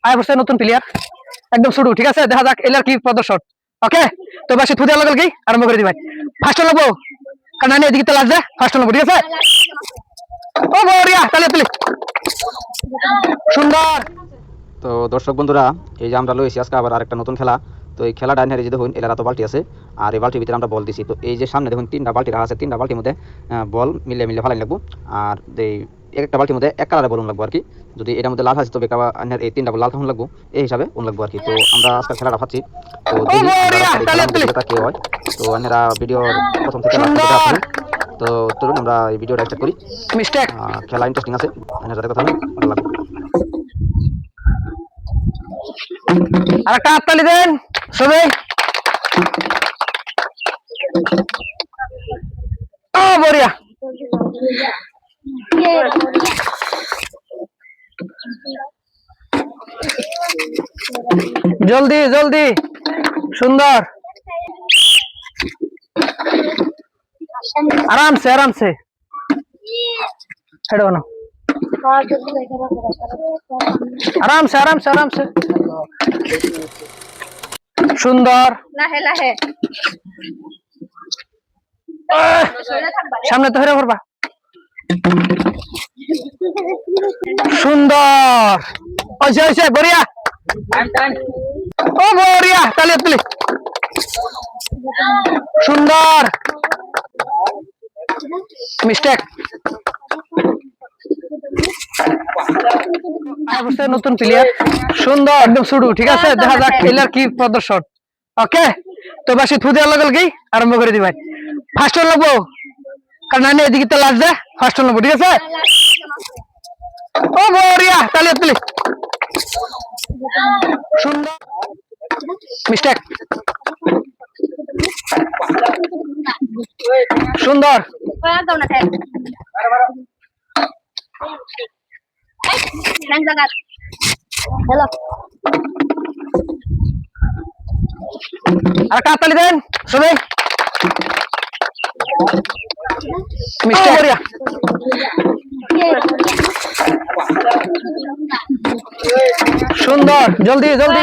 আয় বসে নতুন প্লেয়ার একদম শুরু ঠিক আছে দেখা যাক এলার কি প্রদর্শন ওকে তো বাসে থুদে লাগল কি আরম্ভ করে দি ভাই ফার্স্ট লাগবো কারণ আমি এদিকে তো লাগবে ফার্স্ট লাগবো ঠিক আছে ও বড়িয়া তালে তালে সুন্দর। তো দর্শক বন্ধুরা এই যে আমরা লইছি আজকে আবার আরেকটা নতুন খেলা। তো এই খেলাটা এনে যে দেখুন এলাকা তো বালতি আছে আর এই বালতির ভিতরে আমরা বল দিছি। তো এই যে সামনে দেখুন তিনটা বালতি রাখা আছে, তিনটা বালতির মধ্যে বল মিলে মিলে ফালাই লাগবো। আর এই একটা বালতির মধ্যে এক কালারে বল লাগবো আর কি। যদি এটার মধ্যে লাল আছে তবে এই তিনটা বল লাল তখন লাগবো, এই হিসাবে লাগবো আর কি। তো আমরা আজকে খেলাটা পাচ্ছি। তো কি হয় তো আপনারা ভিডিওর প্রথম থেকে তো চলুন আমরা এই ভিডিওটা স্টার্ট করি। মিস্টেক খেলা ইন্টারেস্টিং আছে, সাথে কথা ভালো লাগবে। আরেকটা হাততালি দেন সবাই। ও বড়িয়া জলদি জলদি সুন্দর आराम से हेड बनो आराम से सुंदर सामने तो हेरे करबा सुंदर ओइसे ओइसे बढ़िया ओ बढ़िया ताली ताली सुंदर मिस्टेक নতুন প্লেয়ার সুন্দর একদম শুরু ঠিক আছে দেখা যাক খেলার কি প্রদর্শন ওকে তো বাসি থুদে লাগল কি আরম্ভ করে দি ভাই ফার্স্ট লাগবো কারণ আমি এদিকে তো লাগবে ফার্স্ট লাগবো ঠিক আছে ও বড়িয়া তালে তালে সুন্দর মিস্টেক সুন্দর আর কাতালি দেন সবাই মিস্টেক বড়িয়া সুন্দর জলদি জলদি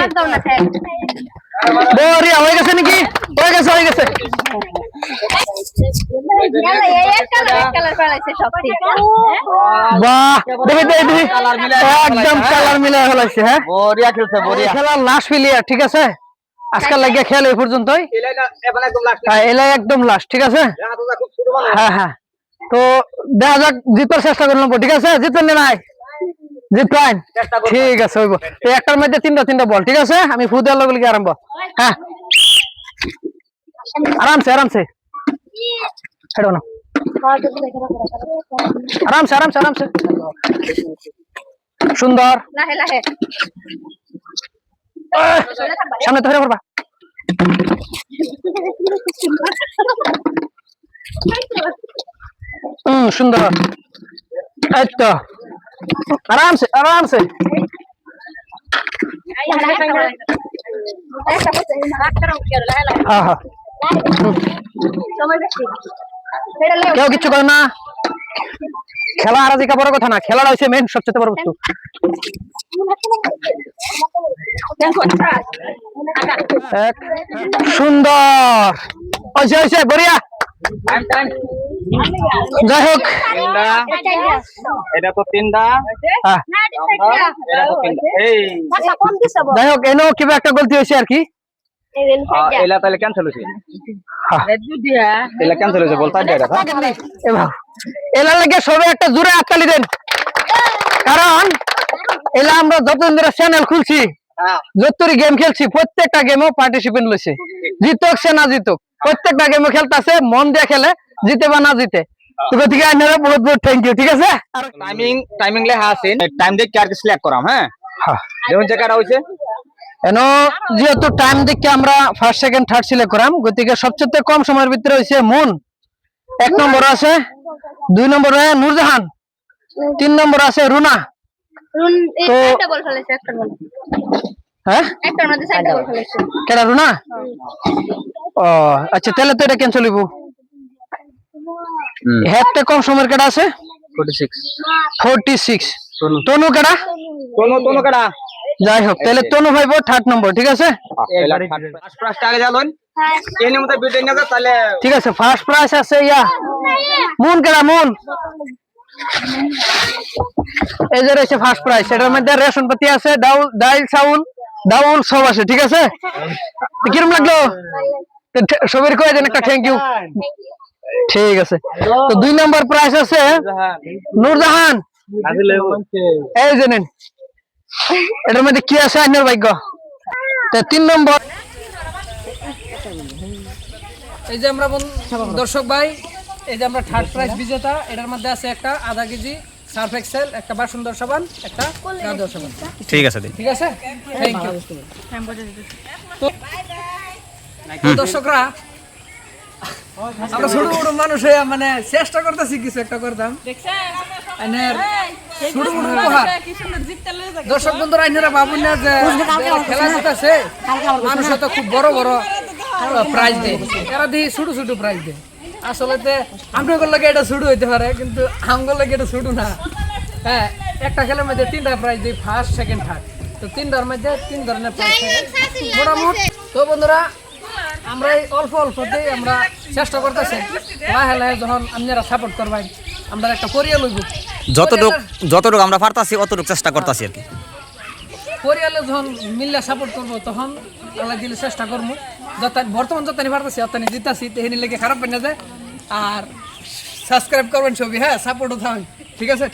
বড়িয়া হয়ে গেছে নাকি হয়ে গেছে বাহ দেখি একদম কালার মিলাই ফেলাইছে। হ্যাঁ বড়িয়া খেলছে বড়িয়া খেলার লাস্ট প্লেয়ার ঠিক আছে আজকাল লাগিয়ে খেল এই পর্যন্তই এলাই একদম লাস্ট ঠিক আছে হ্যাঁ হ্যাঁ তো দেখা যাক জিতার চেষ্টা করলাম ঠিক আছে জিতেন নাই জিতবেন ঠিক আছে হইব একটার মধ্যে তিনটা বল ঠিক আছে আমি ফু দেওয়ার লগে আরম্ভ হ্যাঁ আরামসে হেড না আরামসে সুন্দর সামনে তো হেরে করবা সুন্দর এই তো আরামসে হ্যাঁ কেউ কিচ্ছু করে না খেলা হারাজিকা বড় কথা না খেলাটা হচ্ছে মেন সবচেয়ে বড় বস্তু সুন্দর ওইসে বড়িয়া যাই হোক এটা তো তিনটা যাই হোক এনেও কিবা একটা গলতি হয়েছে আর কি এলা তাহলে ক্যান্সেল হয়েছে এলা ক্যান্সেল হয়েছে বলতে এলা লাগে সবাই একটা জোরে হাততালি দেন কারণ এলা আমরা যতদিন ধরে চ্যানেল খুলছি যতরি গেম খেলছি প্রত্যেকটা গেমেও পার্টিসিপেন্ট লইছে জিতক সে না জিতক প্রত্যেকটা গেমে খেলতেছে মন দিয়ে খেলে জিতে বা না জিতে তো গতিকে আপনারা বহুত বহুত থ্যাংক ইউ ঠিক আছে আর টাইমিং লেখা আছে টাইম দেখে আর কি সিলেক্ট করাম হ্যাঁ দেখুন জায়গাটা হইছে এনো যেহেতু টাইম দেখে আমরা ফার্স্ট সেকেন্ড থার্ড সিলেক্ট করাম গতিকে সবচেয়ে কম সময়ের ভিতরে হইছে মন 1 নম্বর আছে 2 নম্বরে নূরজাহান 3 নম্বর আছে রুনা তো একটা বল ফেলেছে একটা বল হ্যাঁ একটার মধ্যে 4টা বল ফেলেছে কেডা রুনা ও আচ্ছা তাহলে তো এটা ক্যান্সেল হইবো হেডতে কম সময়ের কেডা আছে 46 তনু কেডা যাই হোক তাহলে তনু ভাই 3rd নম্বর, ঠিক আছে ফার্স্ট প্রাইজটা আগে জানুন এই নিয়মতে বিটে নিয়ে যাও তাহলে ঠিক আছে। ফার্স্ট প্রাইজ আছে ইয়া মুন কেডা মুন, এই যে রয়েছে ফার্স্ট প্রাইজ। এটার মধ্যে রেশন পাতি আছে, ডাল চাউল ডাউল সব আছে, ঠিক আছে। কিরম লাগলো সবের কয়ে দেন একটা থ্যাংক ইউ, ঠিক আছে। তো 2 নম্বর প্রাইজ আছে নূরজাহান, এই যে নেন, এটার মধ্যে কি আছে আইনের ভাগ্য। তো 3 নম্বর এই যে আমরা দর্শক ভাই, এই যে আমরা 3rd প্রাইজ বিজেতা। এটার মধ্যে আছে একটা আধা কেজি সার্ফ এক্সেল, একটা বাসুন্দর সাবান, একটা গাদর সাবান, ঠিক আছে ঠিক আছে, থ্যাংক ইউ। তো দর্শকরা আমরা ছোট বড় মানুষ হয়ে মানে চেষ্টা করতেছি কিছু একটা করতাম। ছোট বড় উপহার দর্শক বন্ধুরা, আইনারা ভাবুন না যে খেলা জিতেছে মানুষ তো খুব বড় বড় প্রাইজ দেয়, এরা দিয়ে ছোট ছোট প্রাইজ দেয়। আসলে আপনাদের লাগে এটা ছোট হইতে পারে, কিন্তু আমগুলো লাগে এটা ছোট না। হ্যাঁ, একটা খেলার মধ্যে 3টা প্রাইজ দিই, ফার্স্ট সেকেন্ড থার্ড। তো 3টার মধ্যে 3 ধরনের প্রাইজ মোটামুটি। তো বন্ধুরা আমরা এই অল্প অল্পতেই আমরা চেষ্টা করতেছি, লাহে লাহে যখন আপনারা সাপোর্ট করবেন আমরা একটা পরিয়াল হইব, যতটুকু আমরা পারতাছি অতটুকু চেষ্টা করতাছি আর কি। পরিয়ালে যখন মিললে সাপোর্ট করবো তখন আল্লাহ দিলে চেষ্টা করবো। বর্তমান যতনি পারতেছি অতনি জিতাছি, তেহেনি লেগে খারাপ পেয়ে না যায়। আর সাবস্ক্রাইব করবেন সবই, হ্যাঁ সাপোর্টও থাকবেন, ঠিক আছে।